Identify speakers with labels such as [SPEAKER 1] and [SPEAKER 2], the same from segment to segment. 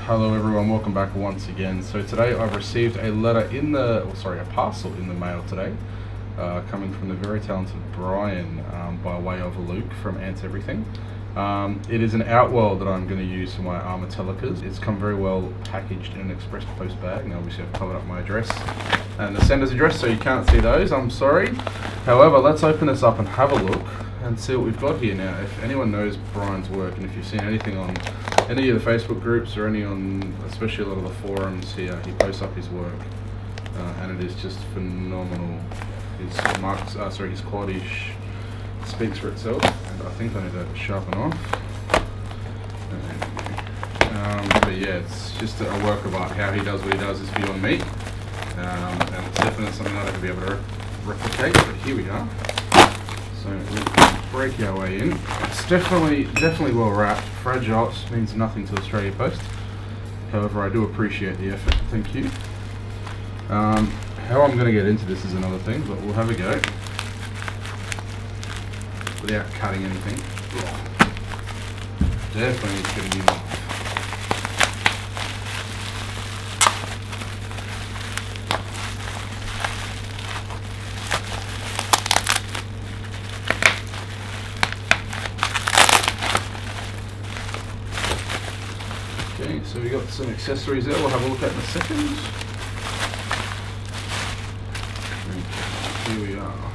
[SPEAKER 1] Hello everyone, welcome back once again. So today I've received a letter in the, a parcel in the mail today, coming from the very talented Brian, by way of Luke from Ants Everything. It is an outworld that I'm going to use for my metallicas. It's come very well packaged in an express post bag. Now obviously I've covered up my address and the sender's address, so you can't see those, I'm sorry. However, let's open this up and have a look and see what we've got here. Now, if anyone knows Brian's work, and if you've seen anything on any of the Facebook groups or any on, especially a lot of the forums here, he posts up his work, and it is just phenomenal. His quality speaks for itself, and I think I need to sharpen off. But yeah, it's just a work of art. How he does what he does is beyond me, and it's definitely something that I could be able to replicate. But here we are. So we'll break our way in. It's definitely well wrapped. Fragile means nothing to Australia Post. However, I do appreciate the effort. Thank you. How I'm going to get into this is another thing, but we'll have a go without cutting anything. Definitely getting him off. Okay, so we got some accessories there. We'll have a look at in a second. Here we are.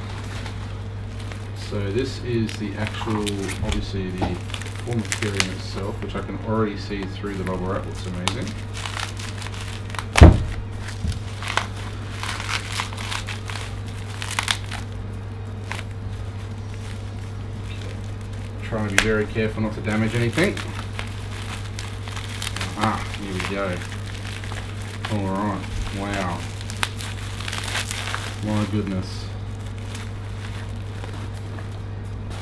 [SPEAKER 1] So this is the actual, obviously the formicarium itself, which I can already see through the bubble wrap. Looks amazing. Okay. Trying to be very careful not to damage anything. Here we go. Alright, wow. My goodness.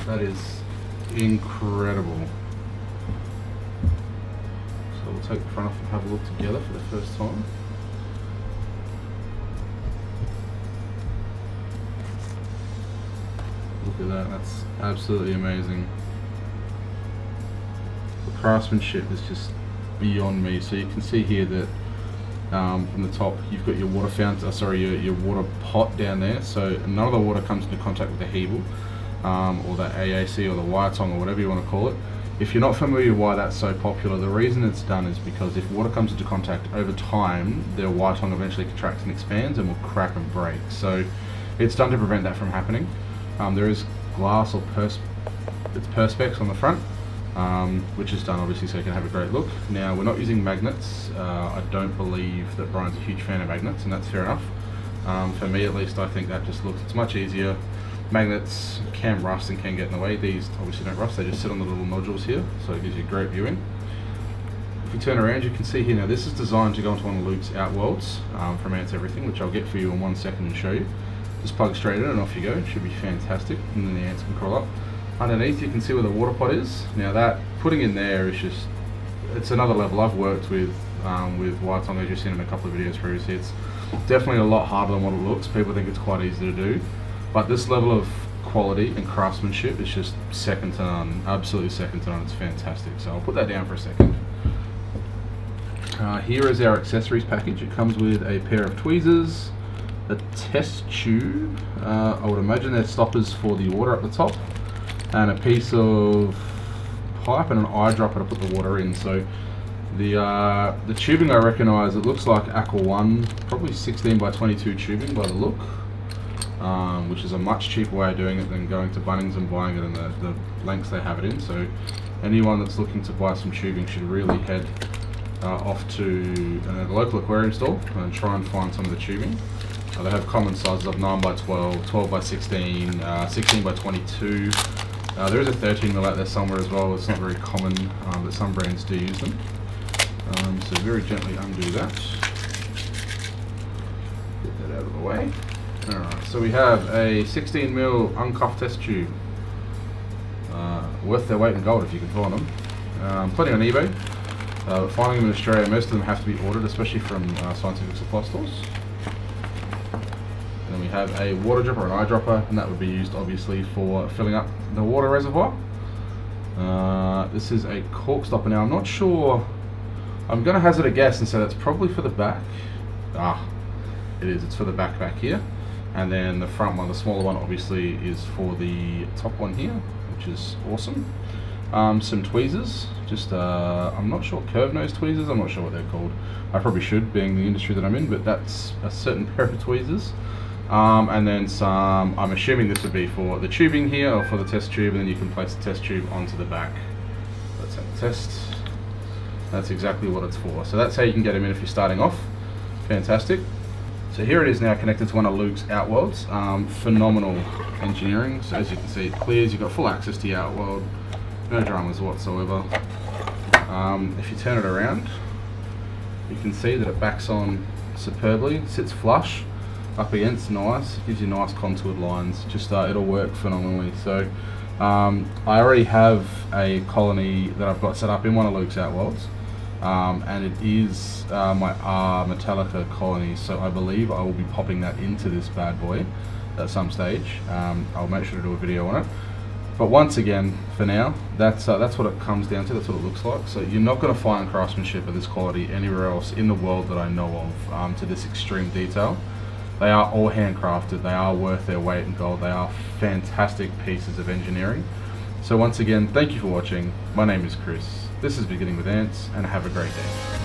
[SPEAKER 1] That is incredible. So we'll take the front off and have a look together for the first time. Look at that, that's absolutely amazing. The craftsmanship is just beyond me. So you can see here that from the top you've got your water fountain, your water pot down there, so none of the water comes into contact with the hebel, or the AAC or the Ytong or whatever you want to call it. If you're not familiar with why that's so popular, the reason it's done is because if water comes into contact over time, the Ytong eventually contracts and expands and will crack and break. So it's done to prevent that from happening. There is glass or perspex on the front, which is done obviously so you can have a great look. Now we're not using magnets. I don't believe that Brian's a huge fan of magnets, and that's fair enough. For me at least, I think that just looks, it's much easier. Magnets can rust and can get in the way. These obviously don't rust, they just sit on the little nodules here, so it gives you great viewing. If you turn around, you can see here, now this is designed to go into one of Luke's outworlds from Ants Everything, which I'll get for you in 1 second and show you. Just plug straight in and off you go. It should be fantastic, and then the ants can crawl up. Underneath you can see where the water pot is. Now that putting in there is just, it's another level. I've worked with Ytong, as you've seen in a couple of videos previously. It's definitely a lot harder than what it looks. People think it's quite easy to do, but this level of quality and craftsmanship is just second to none. Absolutely second to none. It's fantastic. So I'll put that down for a second. Here is our accessories package. It comes with a pair of tweezers, a test tube. I would imagine they're stoppers for the water at the top, and a piece of pipe and an eyedropper to put the water in. So the tubing I recognise, it looks like Aqua 1, probably 16 by 22 tubing by the look, which is a much cheaper way of doing it than going to Bunnings and buying it in the lengths they have it in. So anyone that's looking to buy some tubing should really head off to the local aquarium store and try and find some of the tubing. They have common sizes of 9 by 12, 12 by 16, 16 by 22. There is a 13mm out there somewhere as well. It's not very common, but some brands do use them. So very gently undo that. Get that out of the way. Alright, so we have a 16mm uncuffed test tube. Worth their weight in gold if you can find them. Plenty on eBay. Finding them in Australia, most of them have to be ordered, especially from scientific supply stores. And then we have a water dropper, an eyedropper, and that would be used obviously for filling up the water reservoir. This is a cork stopper. Now I'm not sure I'm going to hazard a guess and say that's probably for the back. Ah, it is. It's for the back here. And then the front one, the smaller one, obviously is for the top one here, which is awesome. Some tweezers, just I'm not sure, curved nose tweezers, I'm not sure what they're called. I probably should, being the industry that I'm in, but that's a certain pair of tweezers. And then some, I'm assuming this would be for the tubing here, or for the test tube, and then you can place the test tube onto the back. Let's have a test. That's exactly what it's for. So that's how you can get them in if you're starting off. Fantastic. So here it is now connected to one of Luke's outworlds. Phenomenal engineering. So as you can see, it clears, you've got full access to your outworld. No dramas whatsoever. If you turn it around, you can see that it backs on superbly. It sits flush up against, nice. It gives you nice contoured lines. Just it'll work phenomenally. So I already have a colony that I've got set up in one of Luke's outworlds, and it is my metallica colony. So I believe I will be popping that into this bad boy at some stage. I'll make sure to do a video on it. But once again, for now, that's what it comes down to. That's what it looks like. So you're not going to find craftsmanship of this quality anywhere else in the world that I know of, to this extreme detail. They are all handcrafted. They are worth their weight in gold. They are fantastic pieces of engineering. So once again, thank you for watching. My name is Chris. This is Beginning with Ants, and have a great day.